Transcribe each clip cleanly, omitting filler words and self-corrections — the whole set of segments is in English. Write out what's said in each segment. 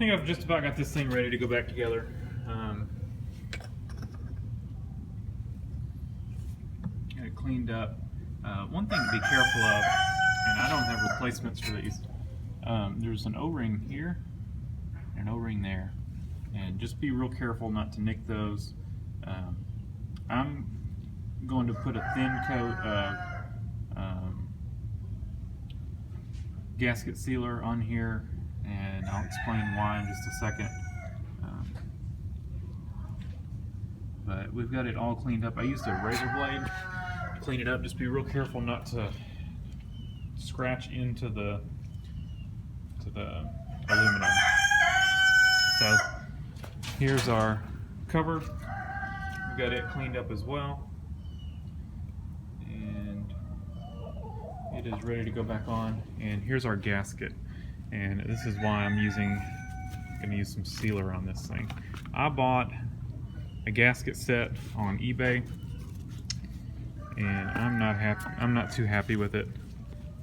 think I've just about got this thing ready to go back together. Got it cleaned up. One thing to be careful of, and I don't have replacements for these, there's an O-ring here and an O-ring there, and just be real careful not to nick those. I'm going to put a thin coat of gasket sealer on here, and I'll explain why in just a second. But we've got it all cleaned up. I used a razor blade to clean it up. Just be real careful not to scratch into the aluminum. So here's our cover. We've got it cleaned up as well, and it is ready to go back on. And here's our gasket, and this is why I'm going to use some sealer on this thing. I bought a gasket set on eBay, and I'm not too happy with it,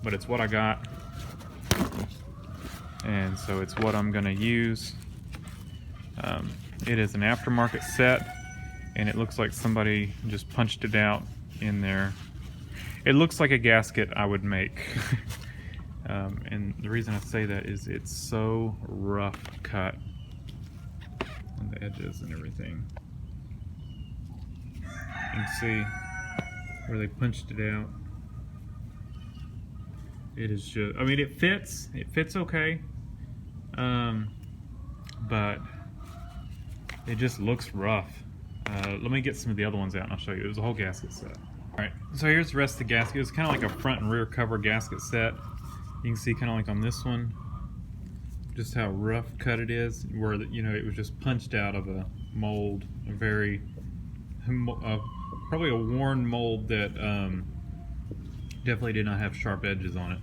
but it's what I got, and so it's what I'm going to use. It is an aftermarket set, and it looks like somebody just punched it out in there. It looks like a gasket I would make. And the reason I say that is it's so rough cut on the edges and everything. You can see where they punched it out. It is just, I mean, it fits okay, but it just looks rough. Let me get some of the other ones out and I'll show you. It was a whole gasket set. Alright, so here's the rest of the gasket. It's kind of like a front and rear cover gasket set. You can see kind of like on this one, just how rough cut it is, where it was just punched out of a mold, a very, probably a worn mold that definitely did not have sharp edges on it.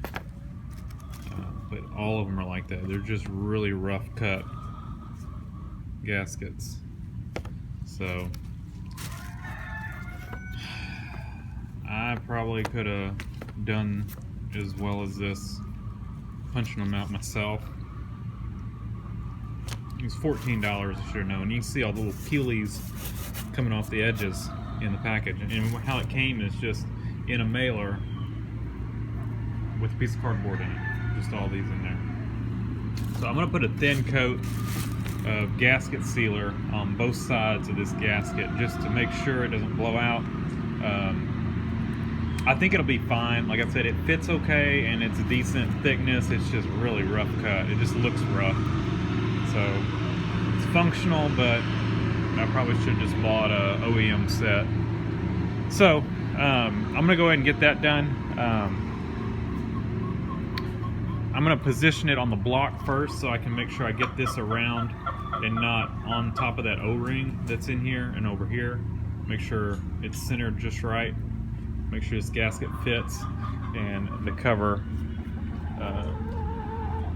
But all of them are like that. They're just really rough cut gaskets. So I probably could have done as well as this punching them out myself. It was $14, I should have known. You can see all the little peelies coming off the edges in the package, and how it came is just in a mailer with a piece of cardboard in it, just all these in there. So I'm going to put a thin coat of gasket sealer on both sides of this gasket just to make sure it doesn't blow out. I think it'll be fine. Like I said, it fits okay and it's a decent thickness. It's just really rough cut. It just looks rough. So it's functional, but I probably should have just bought a OEM set. So I'm gonna go ahead and get that done. I'm gonna position it on the block first so I can make sure I get this around and not on top of that O-ring that's in here and over here. Make sure it's centered just right. Make sure this gasket fits, and the cover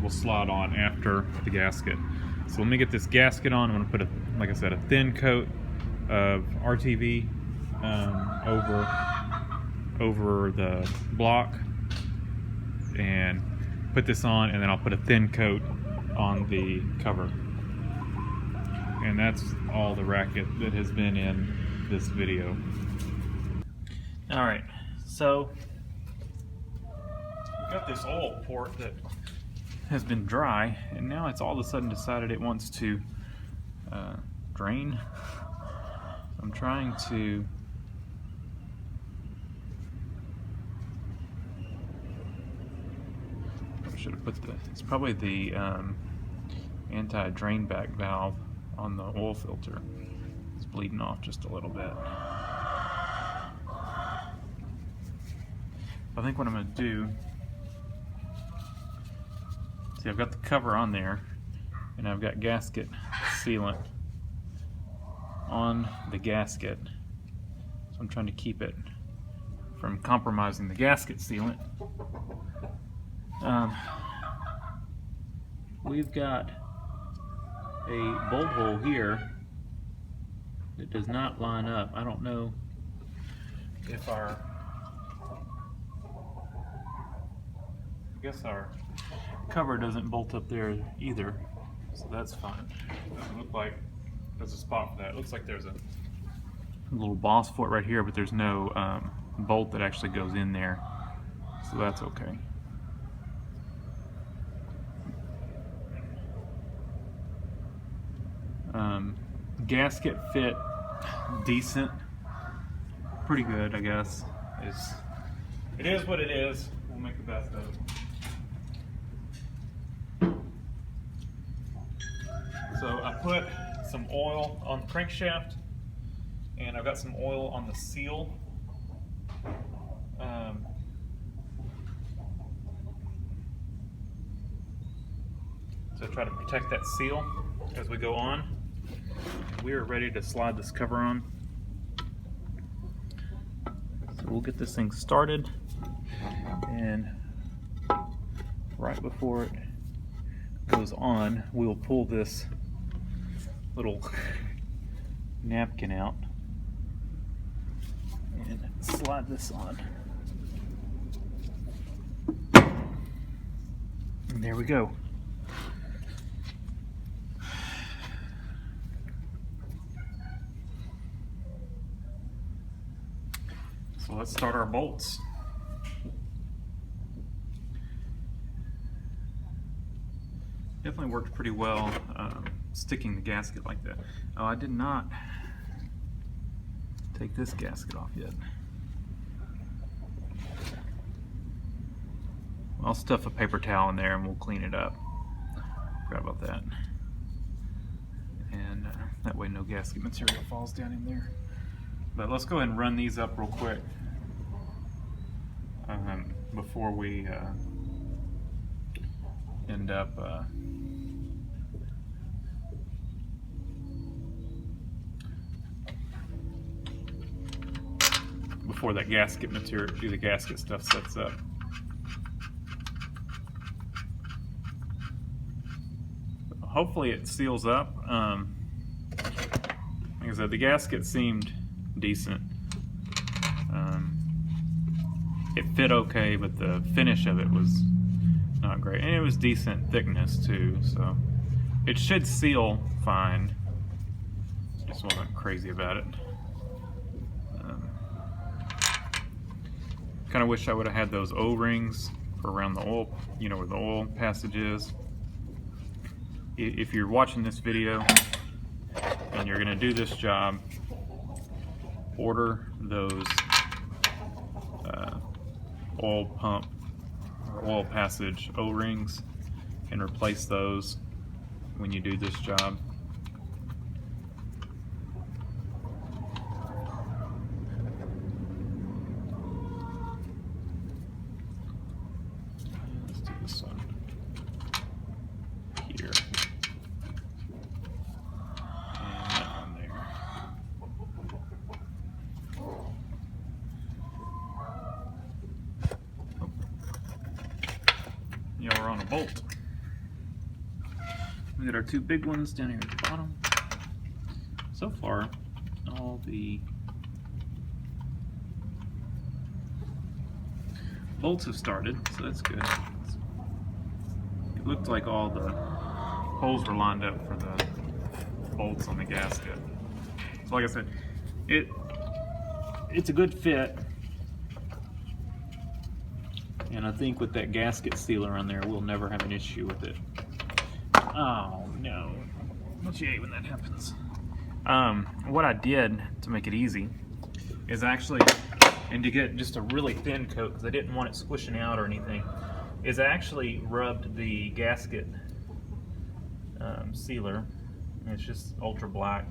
will slide on after the gasket. So let me get this gasket on. I'm going to put, like I said, a thin coat of RTV over the block, and put this on, and then I'll put a thin coat on the cover. And that's all the racket that has been in this video. Alright, so we've got this oil port that has been dry, and now it's all of a sudden decided it wants to drain. I'm trying to I should have put it's probably the anti-drain back valve on the oil filter. It's bleeding off just a little bit. I think what I'm going to do, see, I've got the cover on there, and I've got gasket sealant on the gasket, so I'm trying to keep it from compromising the gasket sealant. We've got a bolt hole here that does not line up. I don't know if I guess our cover doesn't bolt up there either. So that's fine. Doesn't look like there's a spot for that. It looks like there's a little boss for it right here, but there's no bolt that actually goes in there. So that's okay. Gasket fit decent, pretty good, I guess. It is what it is. We'll make the best of it. So I put some oil on the crankshaft, and I've got some oil on the seal. So try to protect that seal as we go on. We are ready to slide this cover on. So we'll get this thing started, and right before it goes on, we'll pull this little napkin out and slide this on. And there we go. So let's start our bolts. Definitely worked pretty well sticking the gasket like that. Oh, I did not take this gasket off yet. I'll stuff a paper towel in there and we'll clean it up. Forgot about that. And that way no gasket material falls down in there. But let's go ahead and run these up real quick before we end up before that gasket material, the gasket stuff sets up. Hopefully it seals up. Like I said, the gasket seemed decent. It fit okay, but the finish of it was not great, and it was decent thickness too, so it should seal fine. Just wasn't crazy about it. Kind of wish I would have had those O-rings for around the oil, you know, where the oil passage is. If you're watching this video and you're going to do this job, order those oil pump or oil passage O-rings and replace those when you do this job. Let's do this one here. Yeah, we're on a bolt. We got our two big ones down here at the bottom. So far, all the bolts have started, so that's good. It looked like all the holes were lined up for the bolts on the gasket. So like I said, it's a good fit. And I think with that gasket sealer on there, we'll never have an issue with it. Oh no, don't you hate when that happens? What I did to make it easy is actually, and to get just a really thin coat, because I didn't want it squishing out or anything, is I actually rubbed the gasket sealer, and it's just ultra black,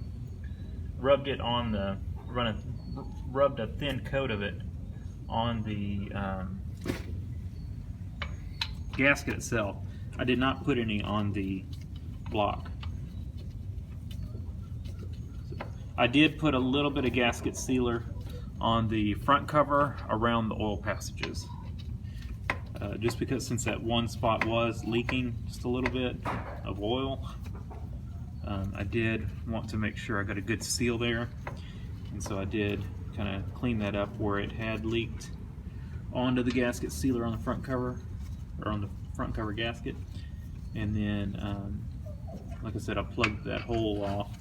rubbed it on the, rubbed a thin coat of it on the gasket itself. I did not put any on the block. I did put a little bit of gasket sealer on the front cover around the oil passages. Just because since that one spot was leaking just a little bit of oil, I did want to make sure I got a good seal there. And so I did kind of clean that up where it had leaked onto the gasket sealer on the front cover, or on the front cover gasket, and then Like I said, I plugged that hole off.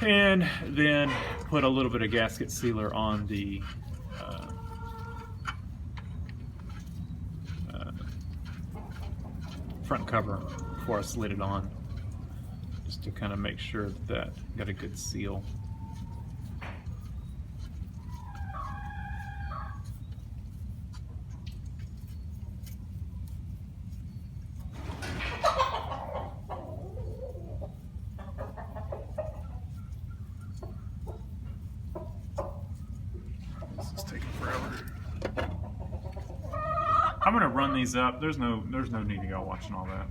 And then put a little bit of gasket sealer on the front cover before I slid it on, just to kind of make sure that that got a good seal. This is taking forever. I'm gonna run these up. There's no need to go watching all that.